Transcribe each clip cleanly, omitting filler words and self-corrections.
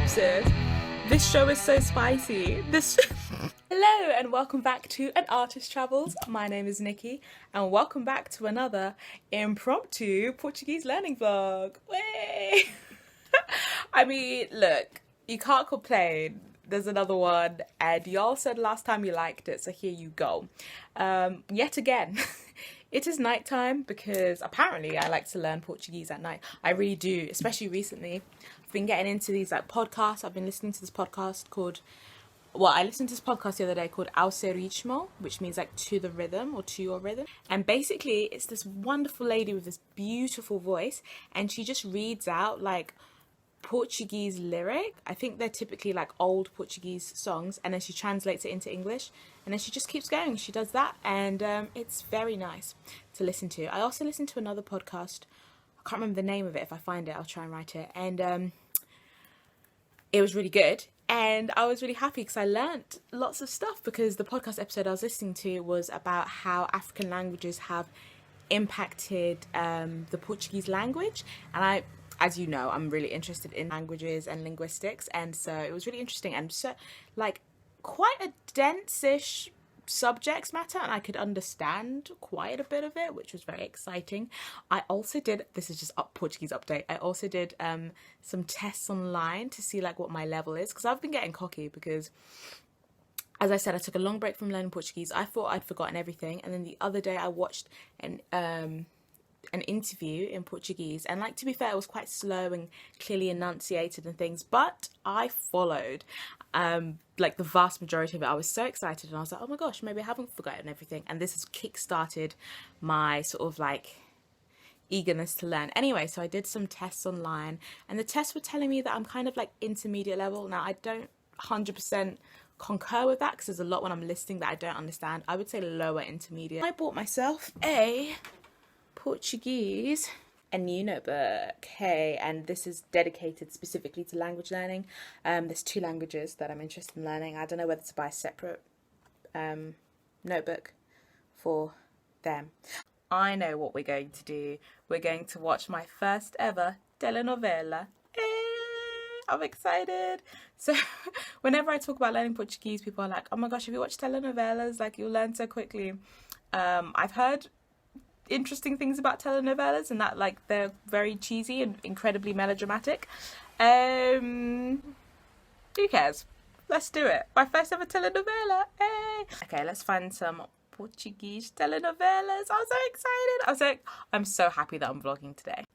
synopsis. This show is so spicy. Hello and welcome back to An Artist Travels. My name is Nikki and welcome back to another impromptu Portuguese learning vlog. Way! I mean, look, you can't complain. There's another one and y'all said last time you liked it, so here you go. Yet again, it is nighttime because apparently I like to learn Portuguese at night. I really do, especially recently. I've been getting into these like podcasts. I've been listening to this podcast called, I listened to this podcast the other day called Ao Seu Ritmo, which means like to the rhythm or to your rhythm. And basically it's this wonderful lady with this beautiful voice and she just reads out like Portuguese lyric. I think they're typically like old Portuguese songs and then she translates it into English and then she just keeps going. She does that and it's very nice to listen to. I also listened to another podcast. I can't remember the name of it. If I find it, I'll try and write it. And it was really good. And I was really happy because I learnt lots of stuff because the podcast episode I was listening to was about how African languages have impacted the Portuguese language. And as you know, I'm really interested in languages and linguistics. And so it was really interesting and so like quite a dense-ish subject matter. And I could understand quite a bit of it, which was very exciting. I also did, this is just Portuguese update. I also did some tests online to see like what my level is. Because I've been getting cocky because, as I said, I took a long break from learning Portuguese. I thought I'd forgotten everything. And then the other day I watched an interview in Portuguese and like to be fair it was quite slow and clearly enunciated and things, but I followed like the vast majority of it. I was so excited and I was like, oh my gosh, maybe I haven't forgotten everything, and this has kick-started my sort of like eagerness to learn. Anyway, so I did some tests online and the tests were telling me that I'm kind of like intermediate level. Now I don't 100% concur with that because there's a lot when I'm listening that I don't understand. I would say lower intermediate. I bought myself a Portuguese, a new notebook, hey, and this is dedicated specifically to language learning. There's 2 languages that I'm interested in learning. I don't know whether to buy a separate notebook for them. I know what we're going to do. We're going to watch my first ever telenovela. I'm excited. So whenever I talk about learning Portuguese, people are like, oh my gosh, have you watched telenovelas? Like, you'll learn so quickly. I've heard interesting things about telenovelas and that like they're very cheesy and incredibly melodramatic. Who cares? Let's do it. My first ever telenovela. Hey. Okay, let's find some Portuguese telenovelas. I'm so excited. I'm so happy that I'm vlogging today.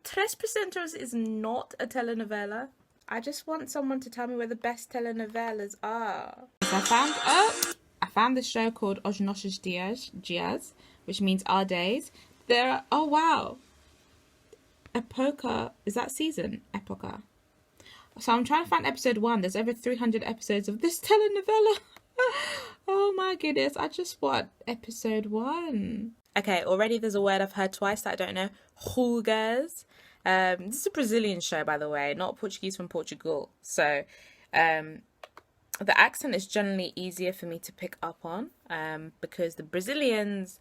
Tres Percenters is not a telenovela. I just want someone to tell me where the best telenovelas are. I found this show called Os Nossos Dias, which means our days. There are, oh wow, Epoca, is that season? Epoca. So I'm trying to find episode 1. There's over 300 episodes of this telenovela. Oh my goodness, I just want episode 1. Okay, already there's a word I've heard twice that I don't know. Rugas. This is a Brazilian show, by the way, not Portuguese from Portugal. So, the accent is generally easier for me to pick up on because the Brazilians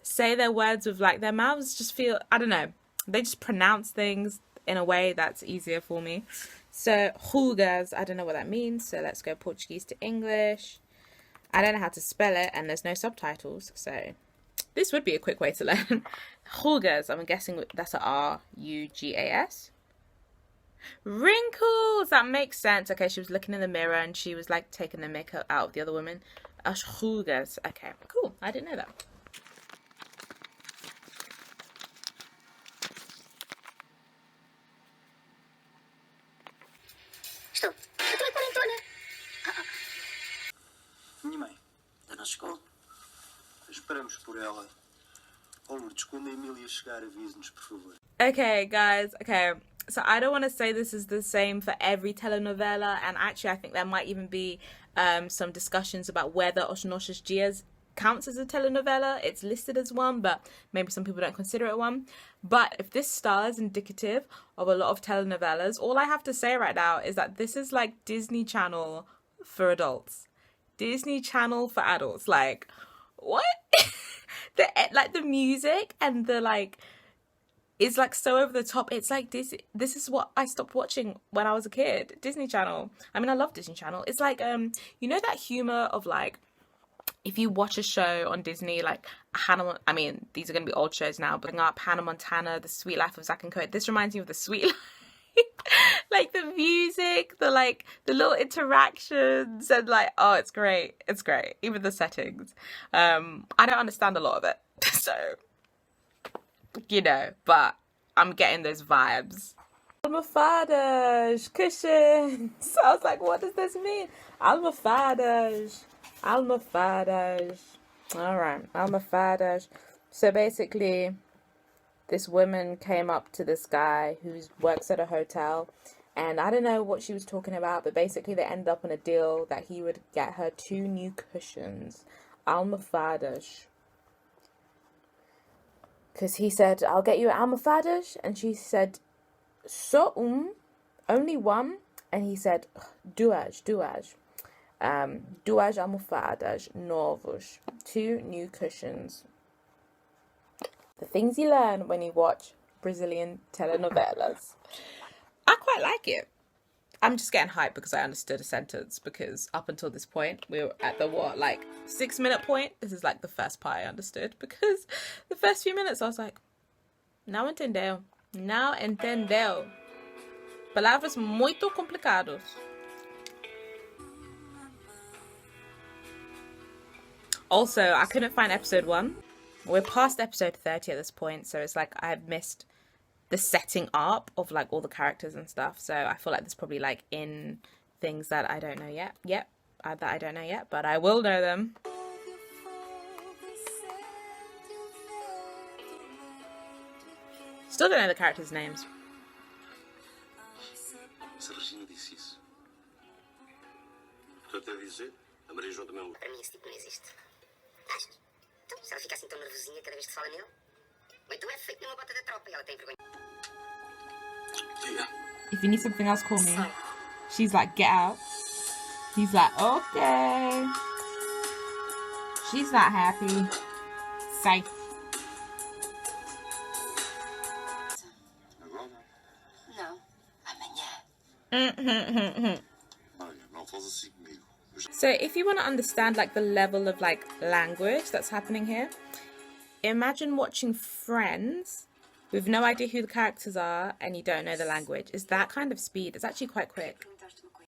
say their words with like their mouths just feel, I don't know, they just pronounce things in a way that's easier for me. So rugas, I don't know what that means, so let's go Portuguese to English. I don't know how to spell it and there's no subtitles, so this would be a quick way to learn. Rugas, I'm guessing that's a R-U-G-A-S. Wrinkles, that makes sense. Okay, she was looking in the mirror and she was like taking the makeup out of the other woman. As rugas. Okay, cool. I didn't know that. Estou. Eu também quarentona. Minha mãe, está na escola. Esperamos por ela. Oh, Lourdes, quando a Emília chegar, avise-nos, por favor. Okay, guys. Okay. So I don't want to say this is the same for every telenovela, and actually I think there might even be some discussions about whether Os Nossos Dias counts as a telenovela. It's listed as one, but maybe some people don't consider it one. But if this star is indicative of a lot of telenovelas, all I have to say right now is that this is like Disney Channel for adults. Disney Channel for adults. Like, what? The music and the like is like so over the top. It's like this is what I stopped watching when I was a kid. Disney Channel. I mean, I love Disney Channel. It's like you know that humor of like, if you watch a show on Disney, like Hannah, I mean, these are going to be old shows now, but bring up Hannah Montana, The Sweet Life of Zack and Cody. This reminds me of The Sweet Life. Like the music, the little interactions, and like, oh, it's great. It's great. Even the settings. I don't understand a lot of it. So, you know, but I'm getting those vibes. Almofadas, cushions. I was like, what does this mean? Almofadas. Almofadas. Alright, almofadas. So basically, this woman came up to this guy who works at a hotel, and I don't know what she was talking about, but basically they ended up on a deal that he would get her 2 new cushions. Almofadas. Because he said, I'll get you almofadas, and she said, so, only one? And he said, duas. Duas almofadas novos. 2 new cushions. The things you learn when you watch Brazilian telenovelas. I quite like it. I'm just getting hyped because I understood a sentence, because up until this point, we were at the 6-minute point? This is like the first part I understood, because the first few minutes I was like, não entendeu. Não entendeu. Palavras muito complicadas. Also, I couldn't find episode 1. We're past episode 30 at this point, so it's like I've missed the setting up of like all the characters and stuff. So I feel like there's probably like in things that I don't know yet. That I don't know yet, but I will know them. Still don't know the characters' names. Se a Regina disse isso. Estou até a dizer, a Maria João também. Para mim esse tipo não existe. Achas? Então, se ela fica assim tão nervosinha cada vez que se fala nele, ou então é feito numa bota da tropa e ela tem vergonha. Diga. If you need something else, call me. She's like, get out. He's like, okay. She's not happy. Say. Agora? Não. Amanhã. Olha, não faz assim comigo. So if you want to understand like the level of like language that's happening here, imagine watching Friends with no idea who the characters are and you don't know the language. It's that kind of speed. It's actually quite quick.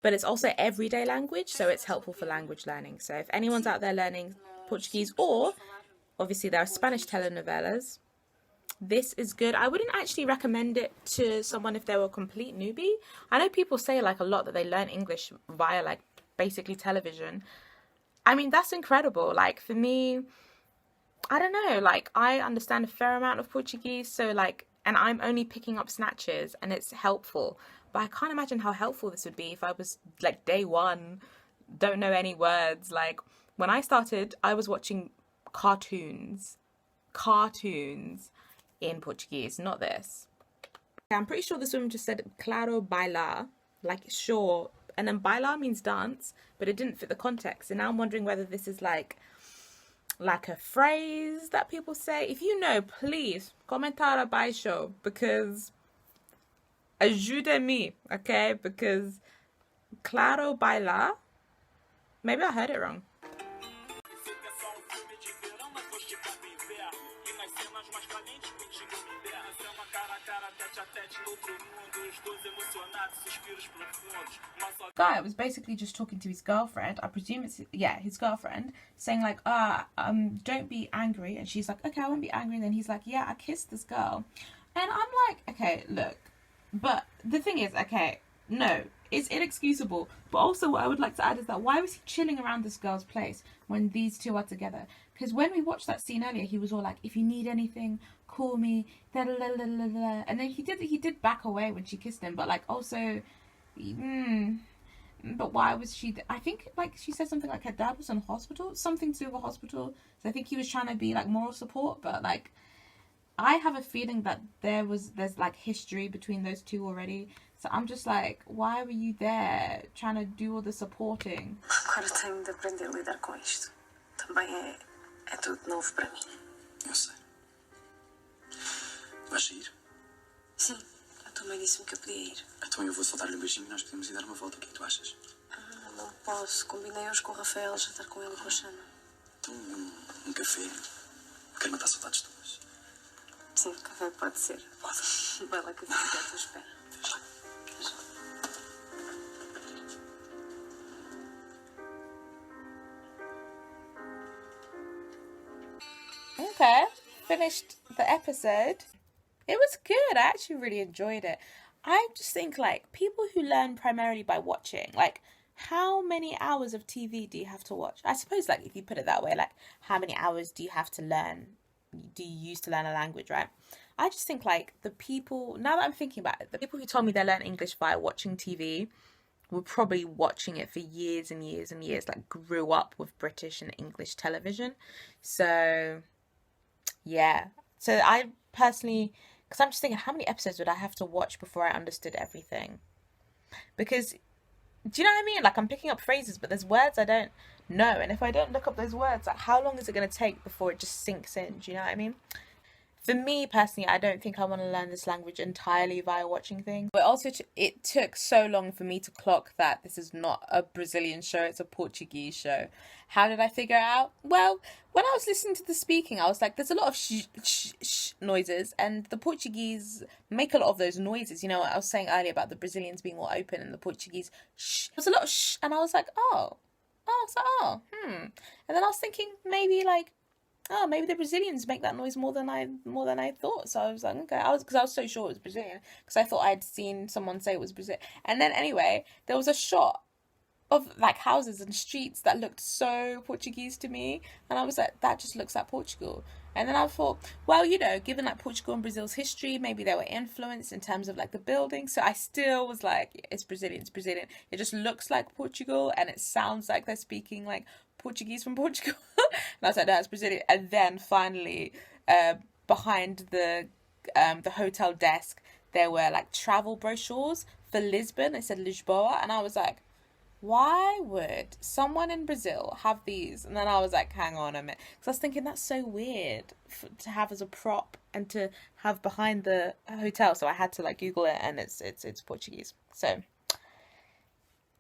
But it's also everyday language, so it's helpful for language learning. So if anyone's out there learning Portuguese, or obviously there are Spanish telenovelas, this is good. I wouldn't actually recommend it to someone if they were a complete newbie. I know people say like a lot that they learn English via like basically television. I mean, that's incredible. Like for me, I don't know, like I understand a fair amount of Portuguese, so like, and I'm only picking up snatches and it's helpful. But I can't imagine how helpful this would be if I was like day 1, don't know any words. Like when I started, I was watching cartoons in Portuguese, not this. I'm pretty sure this woman just said claro bailar, like sure, and then bailar means dance, but it didn't fit the context. And now I'm wondering whether this is like a phrase that people say. If you know, please comentar abaixo, because ajuda-me, okay? Because claro bailar, maybe I heard it wrong. Guy was basically just talking to his girlfriend. I presume it's his girlfriend, saying like, don't be angry. And she's like, okay, I won't be angry. And then he's like, yeah, I kissed this girl. And I'm like, okay, look, but the thing is, okay, no, it's inexcusable. But also what I would like to add is that why was he chilling around this girl's place when these two are together? Because when we watched that scene earlier, he was all like, if you need anything, call me. Da, da, da, da, da, da. And then he did back away when she kissed him, but like also, but why was she? I think like she said something like her dad was in hospital, something to do with a hospital. So I think he was trying to be like moral support, but like I have a feeling that there's like history between those two already. So I'm just like, why were you there trying to do all the supporting? Agora tenho de aprender a lidar com isto. Também é tudo novo para mim. Eu sei. Vais sair? Sim, a tua mãe disse-me que eu podia ir. Então eu vou só dar-lhe um beijinho e nós podemos ir dar uma volta. O que é que tu achas? Não posso. Combinei hoje com o Rafael a jantar com ele e com a Xana. Então, um café. Quero matar saudades tuas. Sim, café pode ser. Pode. Vai lá que eu fico aqui à tua espera. Até já. Até já. Okay, finished the episode. It was good. I actually really enjoyed it. I just think, like, people who learn primarily by watching, like, how many hours of TV do you have to watch? I suppose, like, if you put it that way, like, how many hours do you have to learn? Do you use to learn a language, right? I just think, like, the people, now that I'm thinking about it, the people who told me they learn English via watching TV were probably watching it for years and years and years, like, grew up with British and English television. So, yeah. So I personally, because I'm just thinking, how many episodes would I have to watch before I understood everything? Because, do you know what I mean? Like, I'm picking up phrases, but there's words I don't know. And if I don't look up those words, like, how long is it going to take before it just sinks in? Do you know what I mean? For me, personally, I don't think I want to learn this language entirely via watching things. But also, it took so long for me to clock that this is not a Brazilian show, it's a Portuguese show. How did I figure it out? Well, when I was listening to the speaking, I was like, there's a lot of sh noises, and the Portuguese make a lot of those noises. You know what I was saying earlier about the Brazilians being more open and the Portuguese sh. There's a lot of sh, and I was like, And then I was thinking, maybe the Brazilians make that noise more than I thought. So I was like, okay, because I was so sure it was Brazilian, because I thought I'd seen someone say it was Brazil. And then anyway, there was a shot of like houses and streets that looked so Portuguese to me, and I was like, that just looks like Portugal. And then I thought, well, you know, given like Portugal and Brazil's history, maybe they were influenced in terms of like the buildings. So I still was like, it's Brazilian. It just looks like Portugal, and it sounds like they're speaking like Portuguese from Portugal. And I was like, no, it's Brazilian. And then finally, behind the hotel desk, there were like travel brochures for Lisbon. It said Lisboa, and I was like, why would someone in Brazil have these? And then I was like, hang on a minute, because I was thinking that's so weird to have as a prop and to have behind the hotel. So I had to like Google it, and it's Portuguese. So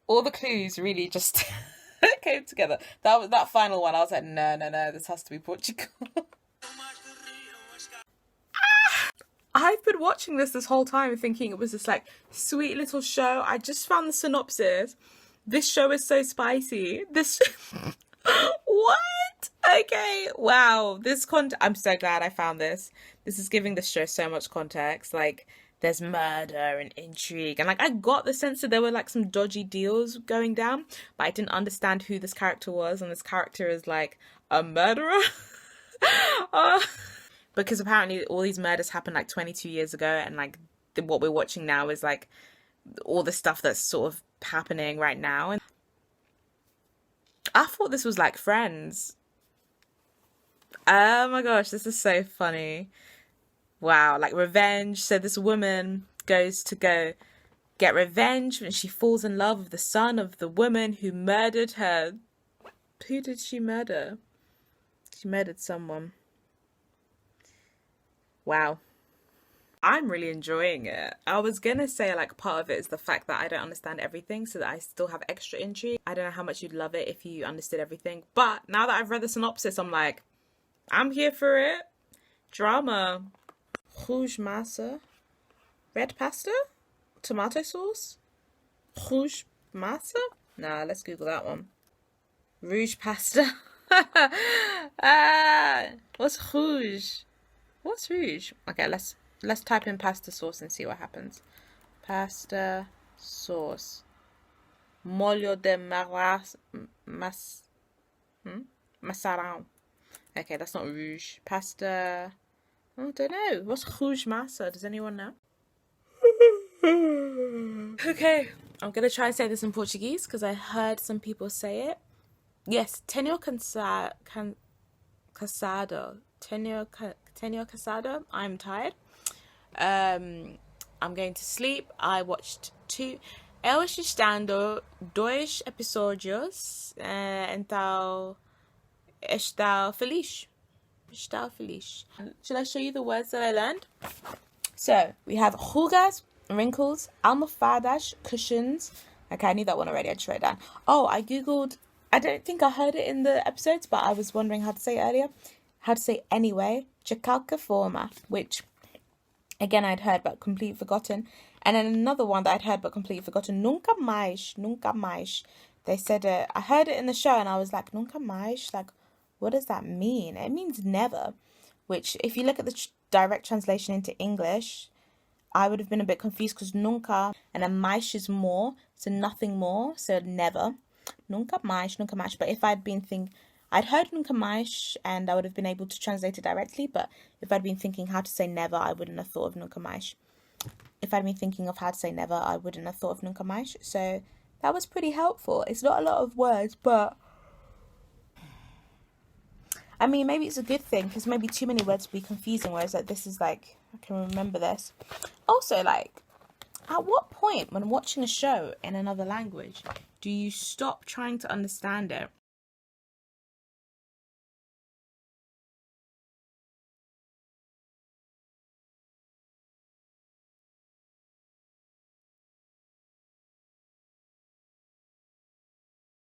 all the clues really just came together. That final one, I was like, no, this has to be Portugal. I've been watching this whole time thinking it was this like sweet little show. I just found the synopsis. This show is so spicy. What? Okay, wow. I'm so glad I found this. This is giving this show so much context. Like, there's murder and intrigue. And, like, I got the sense that there were, like, some dodgy deals going down. But I didn't understand who this character was. And this character is, like, a murderer. Because apparently all these murders happened, like, 22 years ago. And, like, what we're watching now is, like, all the stuff that's sort of happening right now. And I thought this was like Friends. Oh my gosh, this is so funny. Wow, like revenge. So this woman goes to go get revenge when she falls in love with the son of the woman who murdered her. Who did she murder? She murdered someone. Wow. I'm really enjoying it. I was gonna say like part of it is the fact that I don't understand everything, so that I still have extra intrigue. I don't know how much you'd love it if you understood everything, but now that I've read the synopsis, I'm like, I'm here for it. Drama. Rouge massa. Red pasta? Tomato sauce? Rouge massa? Nah, let's Google that one. Rouge pasta. What's rouge? What's rouge? Okay, let's type in pasta sauce and see what happens. Pasta sauce. Molho de maçarão. Okay, that's not rouge. Pasta. I don't know. What's rouge massa? Does anyone know? Okay, I'm going to try and say this in Portuguese because I heard some people say it. Yes, tenho cansado. Tenho cansado. I'm tired. I'm going to sleep. I watched eu assistindo 2 episódios, então estou feliz. Should I show you the words that I learned? So we have rugas, wrinkles, almofadas, cushions. Okay, I knew that one already. I just wrote it down. Oh, I googled. I don't think I heard it in the episodes, but I was wondering how to say it earlier. How to say anyway. De qualquer forma, which again I'd heard but completely forgotten. And then another one that I'd heard but completely forgotten. Nunca mais, nunca mais. They said it. I heard it in the show and I was like, nunca mais. Like, what does that mean? It means never. Which, if you look at the direct translation into English, I would have been a bit confused because nunca and a mais is more, so nothing more, so never. Nunca mais, nunca mais. But if I'd heard nunca mais and I would have been able to translate it directly, but if I'd been thinking how to say never, I wouldn't have thought of nunca mais. If I'd been thinking of how to say never, I wouldn't have thought of nunca mais. So that was pretty helpful. It's not a lot of words, but I mean, maybe it's a good thing because maybe too many words would be confusing, whereas like this is like, I can remember this. Also, like, at what point when watching a show in another language do you stop trying to understand it